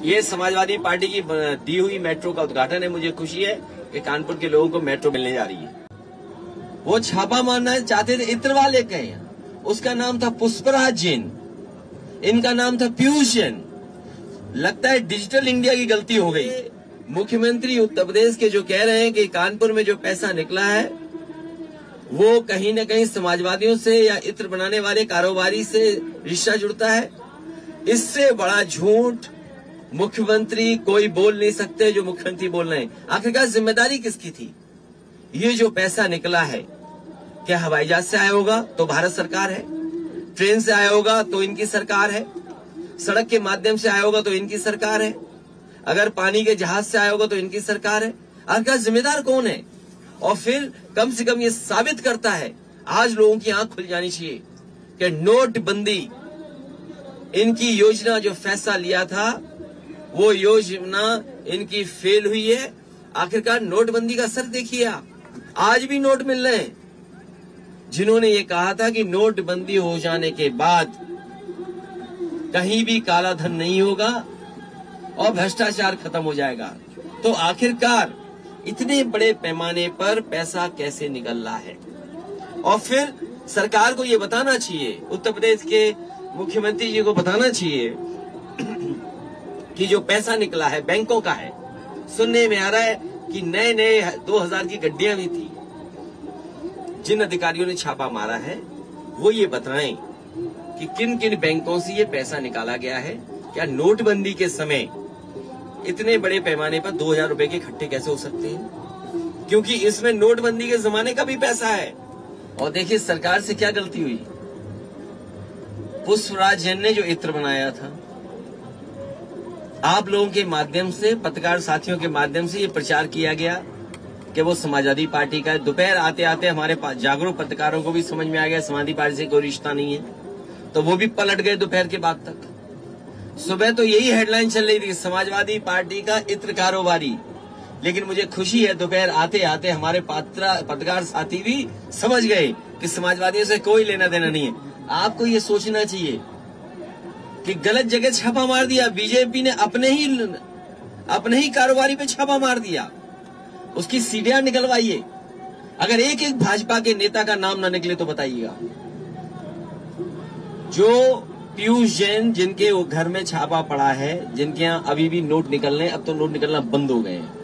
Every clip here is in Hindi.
ये समाजवादी पार्टी की दी हुई मेट्रो का उद्घाटन है। मुझे खुशी है कि कानपुर के लोगों को मेट्रो मिलने जा रही है। वो छापा मारना चाहते थे, इत्र वाले कहे, उसका नाम था पुष्पराज जैन, इनका नाम था पीयूष जैन। लगता है डिजिटल इंडिया की गलती हो गई। मुख्यमंत्री उत्तर प्रदेश के जो कह रहे हैं कि कानपुर में जो पैसा निकला है वो कहीं न कहीं समाजवादियों से या इत्र बनाने वाले कारोबारी से रिश्ता जुड़ता है, इससे बड़ा झूठ मुख्यमंत्री कोई बोल नहीं सकते। जो मुख्यमंत्री बोल रहे हैं, आखिरकार जिम्मेदारी किसकी थी? ये जो पैसा निकला है, क्या हवाई जहाज से आया होगा तो भारत सरकार है, ट्रेन से आया होगा तो इनकी सरकार है, सड़क के माध्यम से आया होगा तो इनकी सरकार है, अगर पानी के जहाज से आया होगा तो इनकी सरकार है। आखिरकार जिम्मेदार कौन है? और फिर कम से कम ये साबित करता है, आज लोगों की आंख खुल जानी चाहिए कि नोटबंदी, इनकी योजना जो फैसला लिया था वो योजना इनकी फेल हुई है। आखिरकार नोटबंदी का असर देखिए आप, आज भी नोट मिल रहे हैं। जिन्होंने ये कहा था कि नोटबंदी हो जाने के बाद कहीं भी काला धन नहीं होगा और भ्रष्टाचार खत्म हो जाएगा, तो आखिरकार इतने बड़े पैमाने पर पैसा कैसे निकल रहा है? और फिर सरकार को ये बताना चाहिए, उत्तर प्रदेश के मुख्यमंत्री जी को बताना चाहिए कि जो पैसा निकला है बैंकों का है। सुनने में आ रहा है कि नए 2000 की गड्डियां भी थी। जिन अधिकारियों ने छापा मारा है वो ये बताएं कि किन किन बैंकों से ये पैसा निकाला गया है। क्या नोटबंदी के समय इतने बड़े पैमाने पर 2000 रुपए के इकट्ठे कैसे हो सकते हैं? क्योंकि इसमें नोटबंदी के जमाने का भी पैसा है। और देखिए सरकार से क्या गलती हुई। पुष्पराज जैन ने जो इत्र बनाया था, आप लोगों के माध्यम से, पत्रकार साथियों के माध्यम से ये प्रचार किया गया कि वो समाजवादी पार्टी का है। दोपहर आते आते हमारे जागरूक पत्रकारों को भी समझ में आ गया समाजवादी पार्टी से कोई रिश्ता नहीं है, तो वो भी पलट गए दोपहर के बाद तक। सुबह तो यही हेडलाइन चल रही थी, समाजवादी पार्टी का इत्र कारोबारी। लेकिन मुझे खुशी है दोपहर आते आते हमारे पत्रकार साथी भी समझ गए कि समाजवादियों से कोई लेना देना नहीं है। आपको ये सोचना चाहिए कि गलत जगह छापा मार दिया। बीजेपी ने अपने ही कारोबारी पे छापा मार दिया, उसकी सीढ़ियां निकलवाइए। अगर एक एक भाजपा के नेता का नाम ना निकले तो बताइएगा। जो पीयूष जैन, जिनके वो घर में छापा पड़ा है, जिनके यहाँ अभी भी नोट निकल रहे हैं, अब तो नोट निकलना बंद हो गए हैं।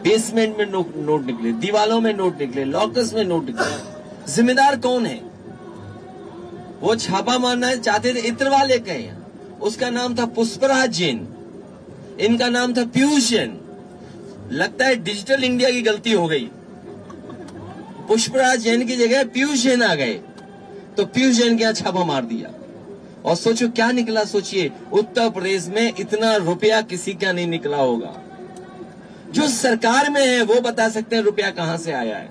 बेसमेंट में नोट निकले, दीवालों में नोट निकले, लॉकर्स में नोट निकले। जिम्मेदार कौन है? वो छापा मारना चाहते थे, इत्र वाले कहे, उसका नाम था पुष्पराज जैन, इनका नाम था पीयूष जैन। लगता है डिजिटल इंडिया की गलती हो गई। पुष्पराज जैन की जगह पीयूष जैन आ गए, तो पीयूष जैन के यहाँ छापा मार दिया। और सोचो क्या निकला। सोचिए, उत्तर प्रदेश में इतना रुपया किसी का नहीं निकला होगा। जो सरकार में है वो बता सकते हैं रुपया कहां से आया है।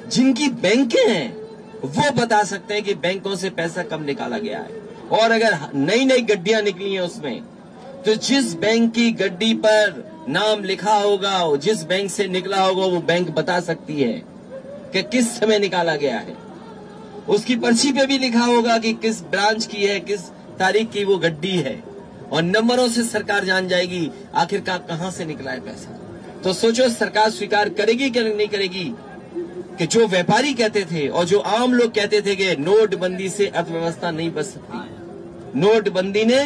जिनकी बैंकें हैं वो बता सकते हैं कि बैंकों से पैसा कब निकाला गया है। और अगर नई नई गड्डियां निकली हैं उसमें, तो जिस बैंक की गड्डी पर नाम लिखा होगा, जिस बैंक से निकला होगा, वो बैंक बता सकती है कि किस समय निकाला गया है। उसकी पर्ची पे भी लिखा होगा कि किस ब्रांच की है, किस तारीख की वो गड्डी है, और नंबरों से सरकार जान जाएगी आखिरकार कहां से निकला है पैसा। तो सोचो सरकार स्वीकार करेगी कि नहीं करेगी कि जो व्यापारी कहते थे और जो आम लोग कहते थे कि नोटबंदी से अर्थव्यवस्था नहीं बच सकती, नोटबंदी ने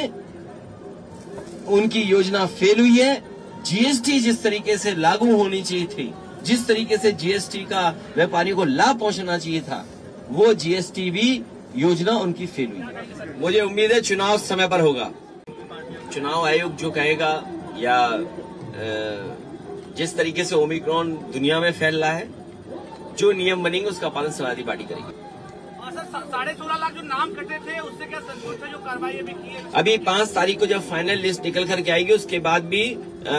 उनकी योजना फेल हुई है। जीएसटी जिस तरीके से लागू होनी चाहिए थी, जिस तरीके से जीएसटी का व्यापारियों को लाभ पहुंचना चाहिए था, वो जीएसटी भी योजना उनकी फेल हुई। मुझे उम्मीद है चुनाव समय पर होगा। चुनाव आयोग जो कहेगा, या जिस तरीके से ओमिक्रॉन दुनिया में फैल रहा है, जो नियम बनेंगे उसका पालन समाजवादी पार्टी करेगी। 16.5 लाख जो नाम कटे थे उससे क्या संतोष है? जो कार्रवाई अभी की है, अभी 5 तारीख को जब फाइनल लिस्ट निकल करके आएगी, उसके बाद भी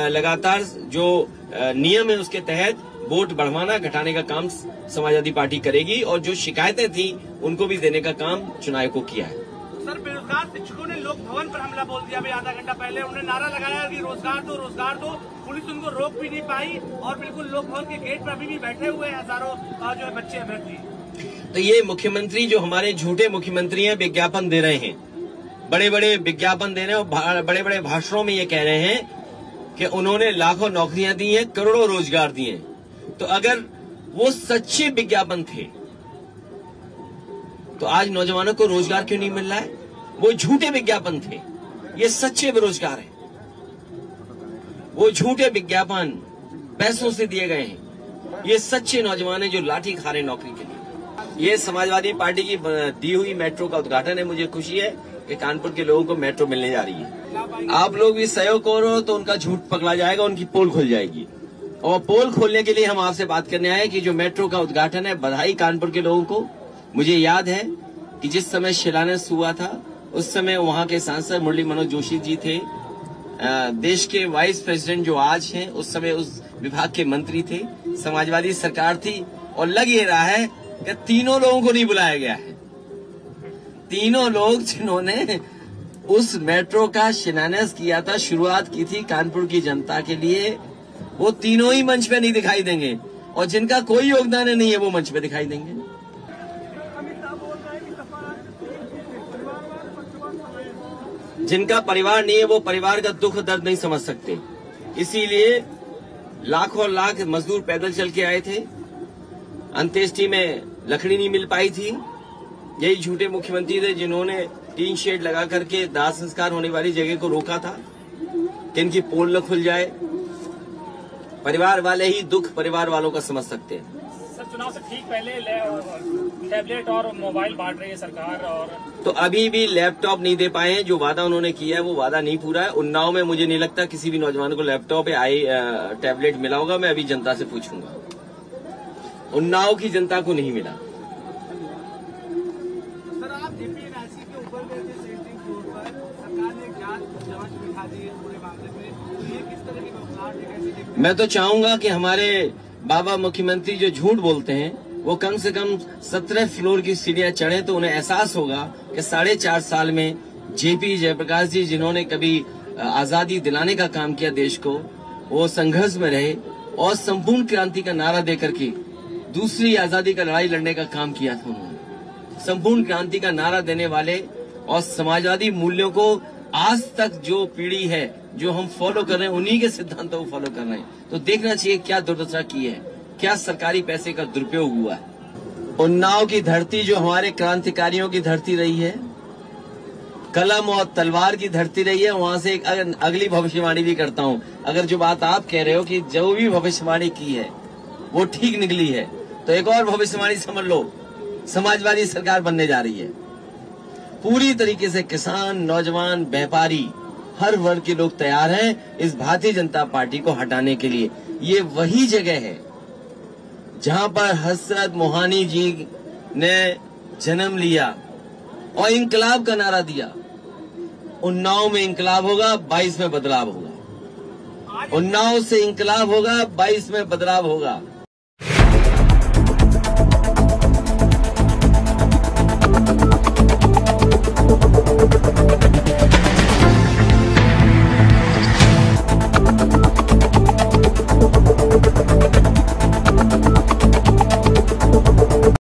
लगातार जो नियम है उसके तहत वोट बढ़वाना घटाने का काम समाजवादी पार्टी करेगी। और जो शिकायतें थी उनको भी देने का काम चुनाव को किया है। सर, बेरोजगार शिक्षकों ने लोक भवन पर हमला बोल दिया। अभी आधा घंटा पहले उन्होंने नारा लगाया कि रोजगार दो, रोजगार दो। पुलिस उनको रोक भी नहीं पाई और बिल्कुल लोक भवन के गेट पर अभी भी बैठे हुए हजारों जो है बच्चे अभ्यर्थी। तो ये मुख्यमंत्री जो हमारे झूठे मुख्यमंत्री हैं, विज्ञापन दे रहे हैं बड़े बड़े विज्ञापन दे रहे हैं और बड़े बड़े भाषणों में ये कह रहे हैं कि उन्होंने लाखों नौकरियां दी हैं, करोड़ों रोजगार दिए हैं। तो अगर वो सच्चे विज्ञापन थे तो आज नौजवानों को रोजगार क्यों नहीं मिल रहा है? वो झूठे विज्ञापन थे, ये सच्चे बेरोजगार हैं। वो झूठे विज्ञापन पैसों से दिए गए हैं, ये सच्चे नौजवान हैं जो लाठी खा रहे नौकरी के लिए। ये समाजवादी पार्टी की दी हुई मेट्रो का उद्घाटन है। मुझे खुशी है कि कानपुर के लोगों को मेट्रो मिलने जा रही है। आप लोग भी सहयोग करो तो उनका झूठ पकड़ा जाएगा, उनकी पोल खुल जाएगी। और पोल खोलने के लिए हम आपसे बात करने आए कि जो मेट्रो का उद्घाटन है, बधाई कानपुर के लोगों को। मुझे याद है कि जिस समय शिलान्यास हुआ था उस समय वहां के सांसद मुरली मनोज जोशी जी थे, देश के वाइस प्रेसिडेंट जो आज हैं उस समय उस विभाग के मंत्री थे, समाजवादी सरकार थी। और लग ये रहा है कि तीनों लोगों को नहीं बुलाया गया है। तीनों लोग जिन्होंने उस मेट्रो का शिलान्यास किया था, शुरुआत की थी कानपुर की जनता के लिए, वो तीनों ही मंच पे नहीं दिखाई देंगे। और जिनका कोई योगदान नहीं है वो मंच पे दिखाई देंगे। जिनका परिवार नहीं है वो परिवार का दुख दर्द नहीं समझ सकते। इसीलिए लाखों लाख मजदूर पैदल चल के आए थे। अंत्येष्टि में लकड़ी नहीं मिल पाई थी। यही झूठे मुख्यमंत्री थे जिन्होंने टीन शेड लगा करके दाह संस्कार होने वाली जगह को रोका था कि इनकी पोल न खुल जाए। परिवार वाले ही दुख परिवार वालों का समझ सकते हैं। सर, चुनाव से ठीक पहले टैबलेट और मोबाइल बांट रही है सरकार, और तो अभी भी लैपटॉप नहीं दे पाए हैं। जो वादा उन्होंने किया है वो वादा नहीं पूरा है। उन्नाव में मुझे नहीं लगता किसी भी नौजवान को लैपटॉप या टैबलेट मिला होगा। मैं अभी जनता से पूछूंगा। उन्नाव की जनता को नहीं मिला। सर, आप जेपीएनआईसी के ऊपर में सेंट्रिंग फ्लोर पर सरकार ने जांच बिठा दी है पूरे मामले में, तो ये किस तरह की व्यवहार है, कैसे देखते हैं? मैं तो चाहूंगा कि हमारे बाबा मुख्यमंत्री जो झूठ बोलते हैं वो कम से कम 17 फ्लोर की सीढ़ियां चढ़े तो उन्हें एहसास होगा कि 4.5 साल में जेपी जयप्रकाश जी जिन्होंने कभी आजादी दिलाने का काम किया देश को, वो संघर्ष में रहे और संपूर्ण क्रांति का नारा देकर के दूसरी आजादी का लड़ाई लड़ने का काम किया था उन्होंने। संपूर्ण क्रांति का नारा देने वाले और समाजवादी मूल्यों को आज तक जो पीढ़ी है जो हम फॉलो कर रहे हैं उन्हीं के सिद्धांतों को फॉलो कर रहे हैं। तो देखना चाहिए क्या दुर्दशा की है, क्या सरकारी पैसे का दुरुपयोग हुआ है। उन्नाव की धरती जो हमारे क्रांतिकारियों की धरती रही है, कलम और तलवार की धरती रही है, वहां से एक अगली भविष्यवाणी भी करता हूं। अगर जो बात आप कह रहे हो कि जो भी भविष्यवाणी की है वो ठीक निकली है तो एक और भविष्यवाणी समझ लो, समाजवादी सरकार बनने जा रही है। पूरी तरीके से किसान, नौजवान, व्यापारी, हर वर्ग के लोग तैयार हैं इस भारतीय जनता पार्टी को हटाने के लिए। ये वही जगह है जहां पर हजरत मोहानी जी ने जन्म लिया और इंकलाब का नारा दिया। उन्नाव में इंकलाब होगा, 22 में बदलाव होगा। उन्नाव से इंकलाब होगा, 22 में बदलाव होगा।